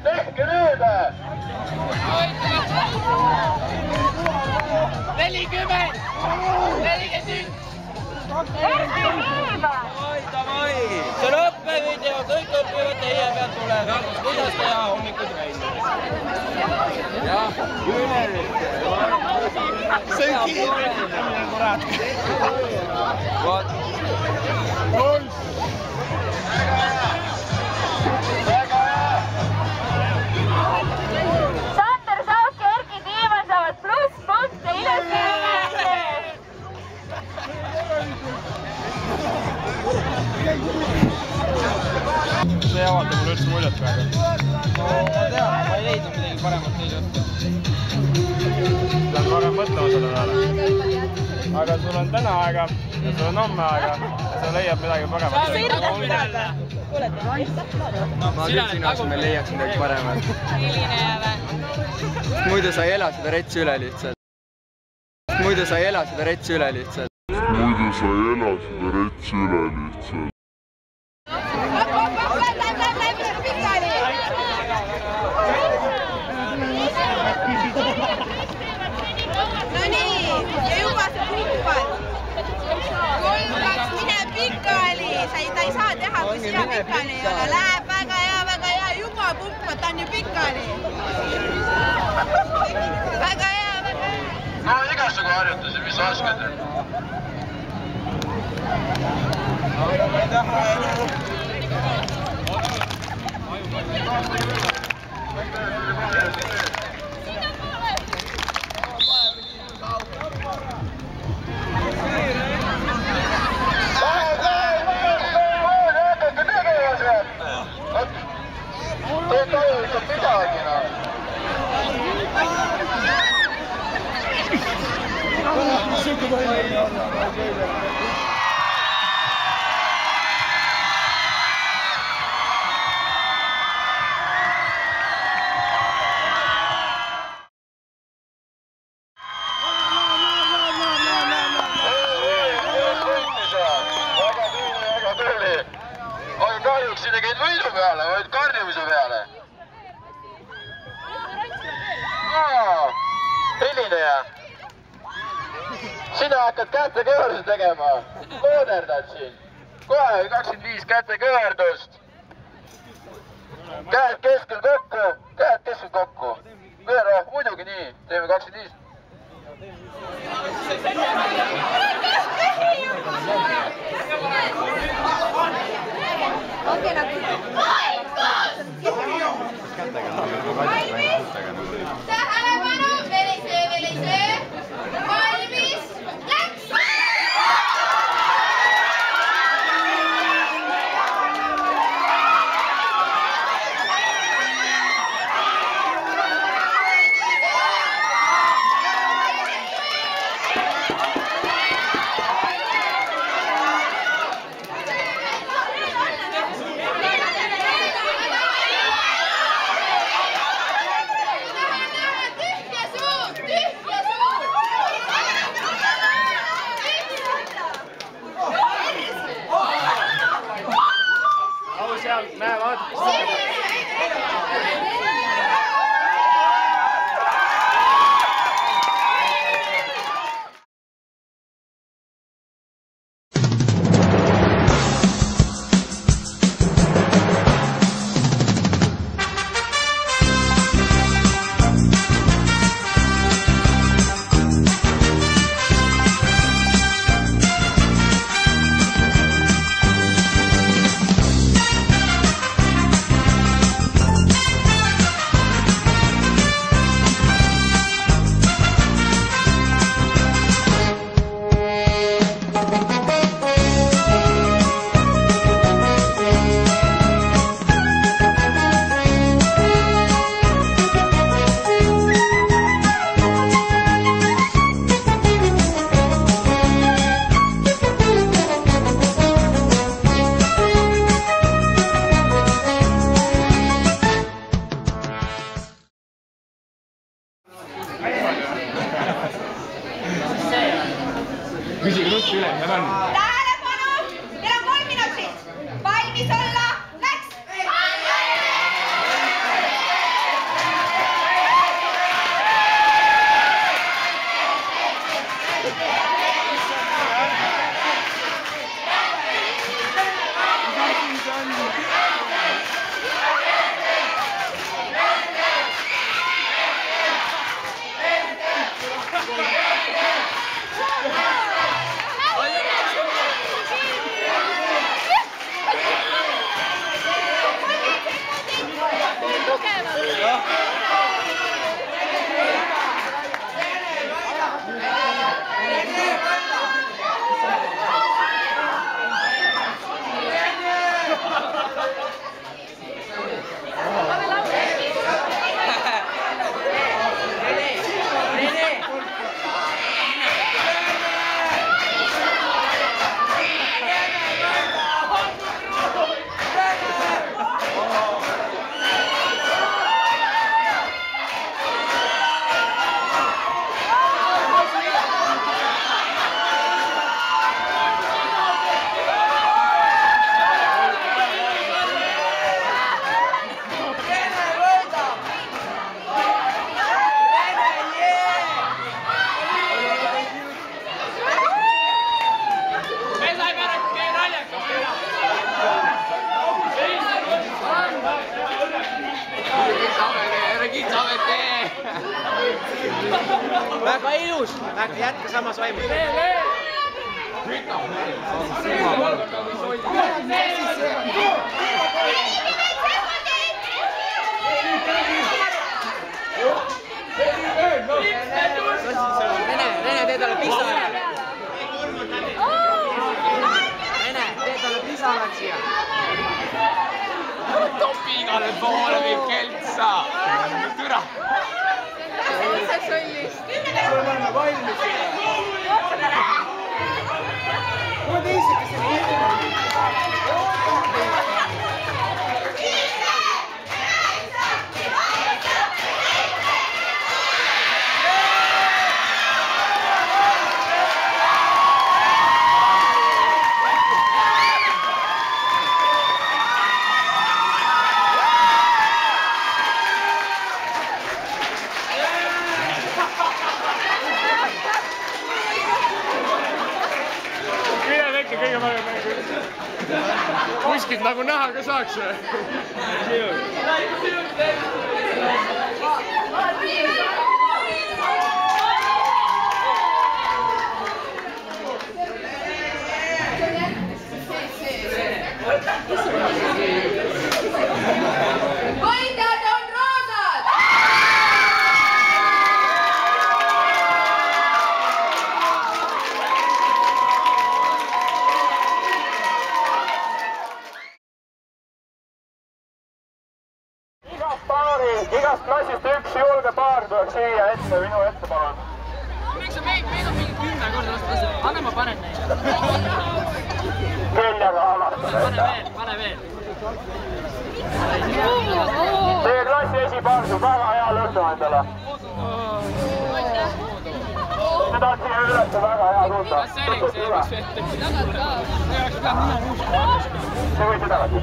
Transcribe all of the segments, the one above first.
tehke nüüd! 40! 41! See on õppevideo, kõik õpivad, teie pead tulema. Kuidas teha hommikutrenni? Jah, see on kiirendamine, kurat. Sander Sauk ja Erki Tiiman saavad +punkte ilusti. See ei avalda mulle üldse muljet praegu. Ma tean, ma ei leidnud midagi paremat teile õtta. Lähen varem mõtlema selle peale. Aga sul on täna aega ja sul on homme aega ja sa leiad midagi paremat. Ma küll sinu asemel leiaks midagi paremat. Milline jääve? Muidu sa ei ela seda retsi üle lihtsalt. Muidu sa ei ela seda retsi üle lihtsalt. No nii, ja juba sa puhkad. 3-2, mine pikali. Ta ei saa teha, kui sina pikali ei ole. Läheb väga hea, juba puhkad, ta on ju pikali. Väga hea. No igasugu harjutusi, mis sa oskad? Kahjuks ei tegid võidu peale, vaid karjumise peale. Helineja. Sina hakkad kätekõverdust tegema. Looderdad siin. Kohe 25 kätekõverdust. Käed keskel kokku. Veero, muidugi nii. Teeme 25. Ongi nagu tähelepanu, velisöö, valmis, läks! Küsige nutsi üle, mida on. Tähelepanu! Teil on 3 minutit. Valmis olla. Läks! Väga ilus, jätka samas vaimus. Rene, tee talle pisarad. Rene, tee talle pisarad siia. Topi igale poole viib keltsa. Türa. Otse sollist. Sul on olema valmis. Kuule teised, kes kuskilt nagu näha ka saaks või? Võitjad on roosad! Igast klassist üks julge paar tuleks siia ette, minu ette palun. miks sa meid on mingi 10 korda vastu võtta? Anna ma panen neid. Keljaga alastada. Pane veel. Teie klassi esipaar saab väga hea lõhnu endale. Seda on siia üles väga hea tunda. See võite tagasi.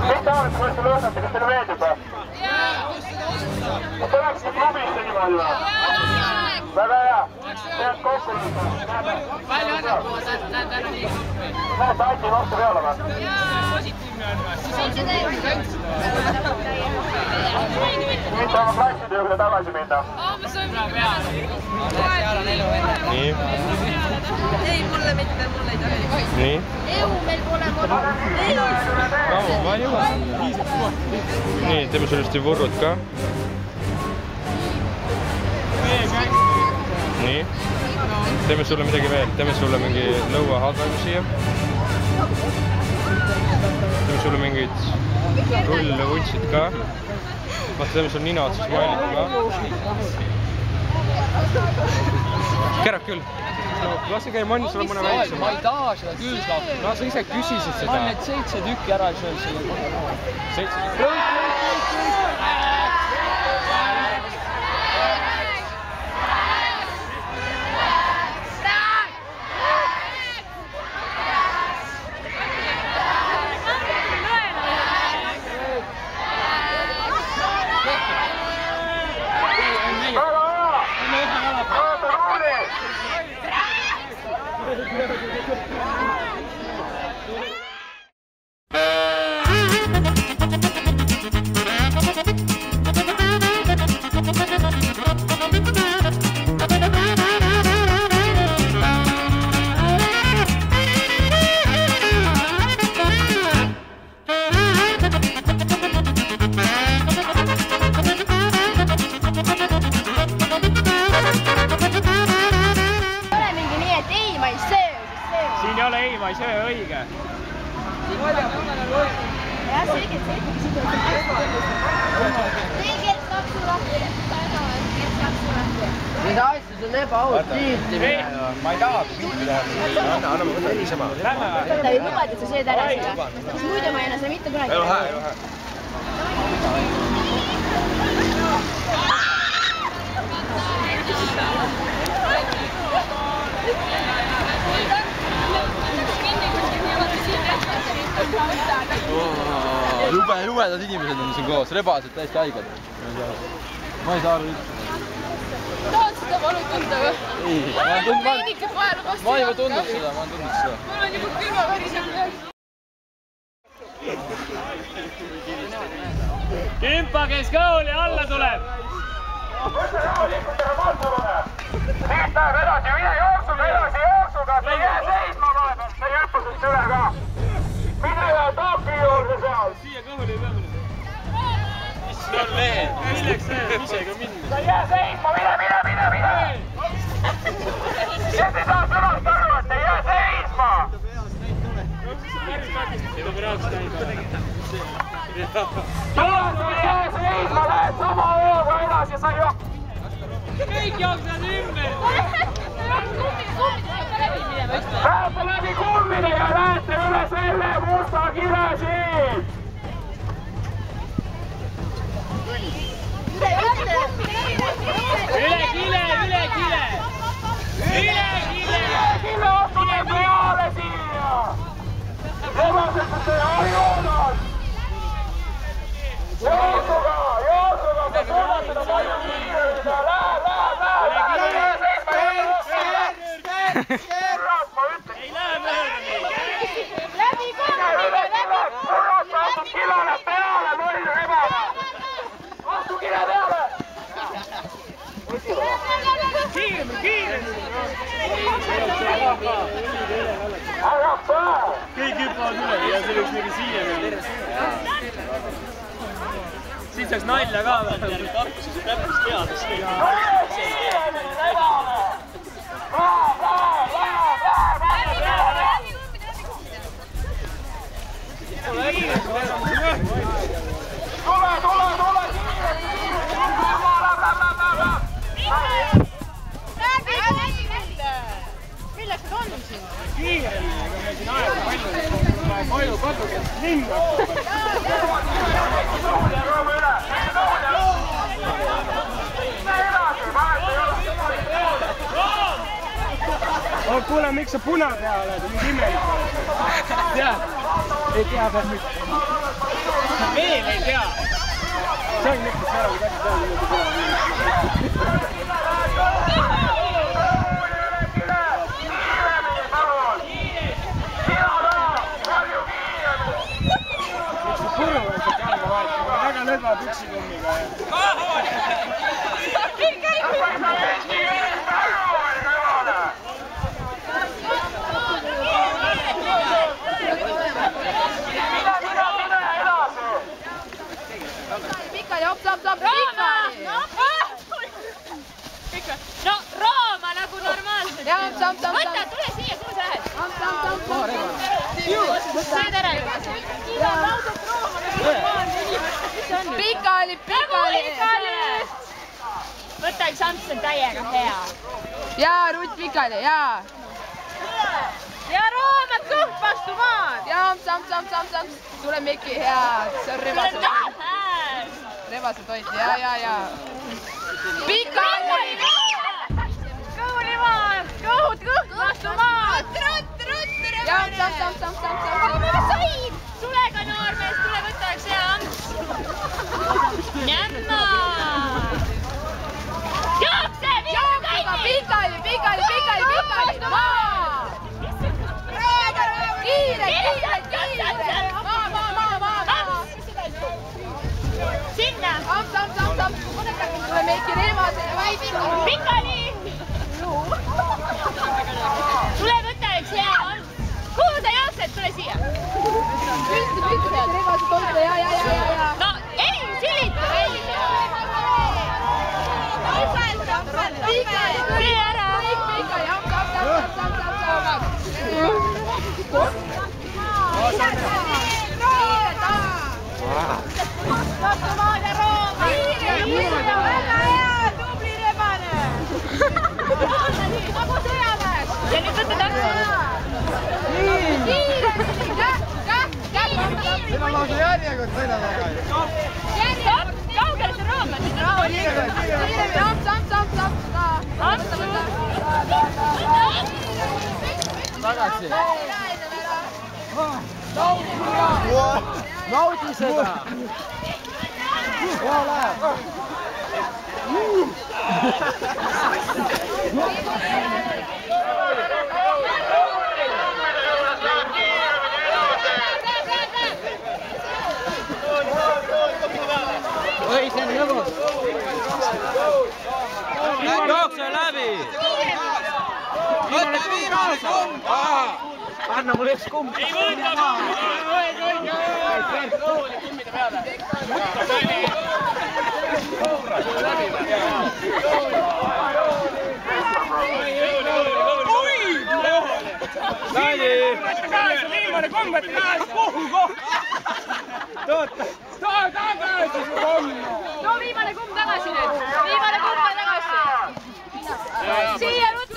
Mis te arvate, kuidas te lõhnate, kas teile meeldib või? Kas te läksite klubisse niimoodi või? Väga hea. Tead kokku lõhnata. Palju õnne poole, näed ära nii. Näed, Aiti vastu peale või? Mitte oma klasside juurde tagasi minna. Nii. Ei, mulle mitte, mulle ei tohi. Nii. EU meil pole Ma jõuan. Nii, teeme sellest võrrud ka. Nii. Teeme sulle midagi veel. Teeme sulle mingi lõua hadvangu siia. Teeme sulle mingid rullvutsid ka. Vaata, teeme sulle nina otsas mailit ka. Kerab küll. Lase käi manni sulle mõne väiksema. Ma ei taha seda küüslappi. No sa ise küsisid seda. Ma need 7 tükki ära ei söönud selle kohe. 7 tükki. Siin ei ole ei, ma ei söö õige. Need asjad on ebaaus tiiti minema. Ma ei taha pilti teha. Anna ma võtan niisama. Lähme või? Võta ju lubad, et sa sööd ära seda. Siis muidu ma ei anna seda mitte kunagi. Elu hää, elu hää. Jubedad inimesed on siin koos, rebased täiesti haiged. Ma ei saa aru üldse. Tahad seda valu tunda või? Ei, ma olen juba tundnud seda, Mul on juba külmavärisem peal. Kimpa, kes kõuli alla tuleb. Siit läheb edasi, mine jooksuga edasi, jooksuga. Sa ei jää seisma vahepeal, sa ei hüppa sest üle ka. Mine ja taapi juurde seal. Siia kõhuli ei peame. See on mehed. Milleks see? Isega minna. Sa ei jää seisma, mine. Kes ei saa sõnast aru, et ei jää seisma. Lähed sama hooga edasi ja sa ei jookse. Kõik jooksevad ümber. Lähete läbi kummide ja lähete üle selle musta kile siin. Üle kile. Kile astute peale siia. Rebasete ajuunad. Jooksuga, sa suudad seda palju kiirendada. Läheb. Kurat, ma ütlen. Ei lähe mööda. Läbi kohe! Kurat, sa astud kilele peale, null rebane. Astu kile peale. Kiiremini. Ära päev. Kõik hüppavad üle ja see võiks nagu siia minna. Siis saaks nalja ka veel. Tarkuses täpselt teades. Milleks need on siin? Kiiremini, aga meil siin aega palju kodukest linna. Kuule, miks sa puna peal oled? Mingi imelik oled. Tead? Ei tea veel mitte. Veel ei tea. See on niisugust ära, kui käsi peal niimoodi puna. Puru on see kärga vahet, aga väga lõdva püksikummiga. No Rooma nagu normaalselt. Võta, tule siia, kuhu sa lähed? Sõid ära juba. Pikali. Võta üks amps on täiega hea. Jaa, Rutt pikali, jaa. Ja Rooma kõht vastu maad. Jaa, amps. Tule Mikki, hea. See on rebase toit, jaa. Pikali! Kõhuli maad, kõht vastu maad. Jaa, amps. Said! Tulega noormees, tule võta üks hea amps. Jämma! Jookse, viime kõigi! Pikali! Maa! Kiire! Maa! Sinna! Amps! Tule Mikki rebase! Pikali! Tule võta üks hea amps. Kuhu sa jooksed? Tule siia. Rebase toitu, jaa. No ei silita välja. Tee ära. Pikali, amps. Vastu maad ja Rooma. Väga hea, tubli rebane. Nagu sõjaväes. Ja nüüd võta takku. Siin on lausa järjekord sõina taga. Kaugele see Rooma? Kiiremini, amps. Tagasi. Naudi seda. Hea läheb. anna mulle üks kumm. Ei võta! Rooli kummide peale. Viimane kumm, võtta kaasa! Kuhu koht? Tagasi su kumm! No viimane kumm tagasi nüüd! Viimane kumm tagasi! Siia, ruttu!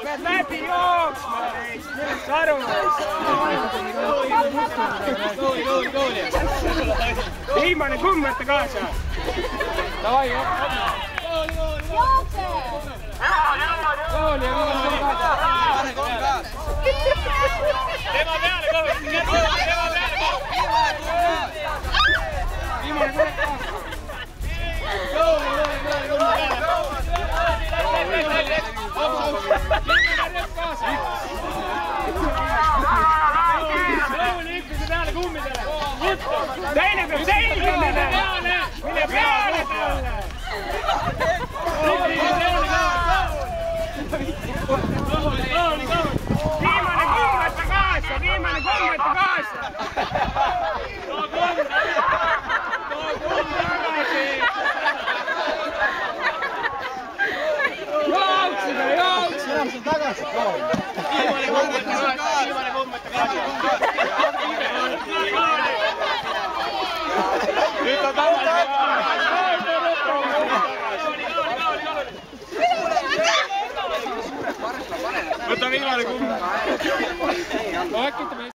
Pead läbi jooksma! Saru! Viimane kumm võtta kaasa! Davai, Jookse! Kooli ja viimane kumm kaasa! Tema peale kohe! Viimane kumm kaasa! Teine peab selge minema! Mine peale talle! Viimane kumm võtta kaasa! Viimane kumm võtta kaasa! Too kumm tagasi! Jooksida! Enam see tagasi! Viimane kumm võtta kaasa! Viimane kumm võtta kaasa! Nüüd on tagasi! Võta viimane kumm! Äkki ütleme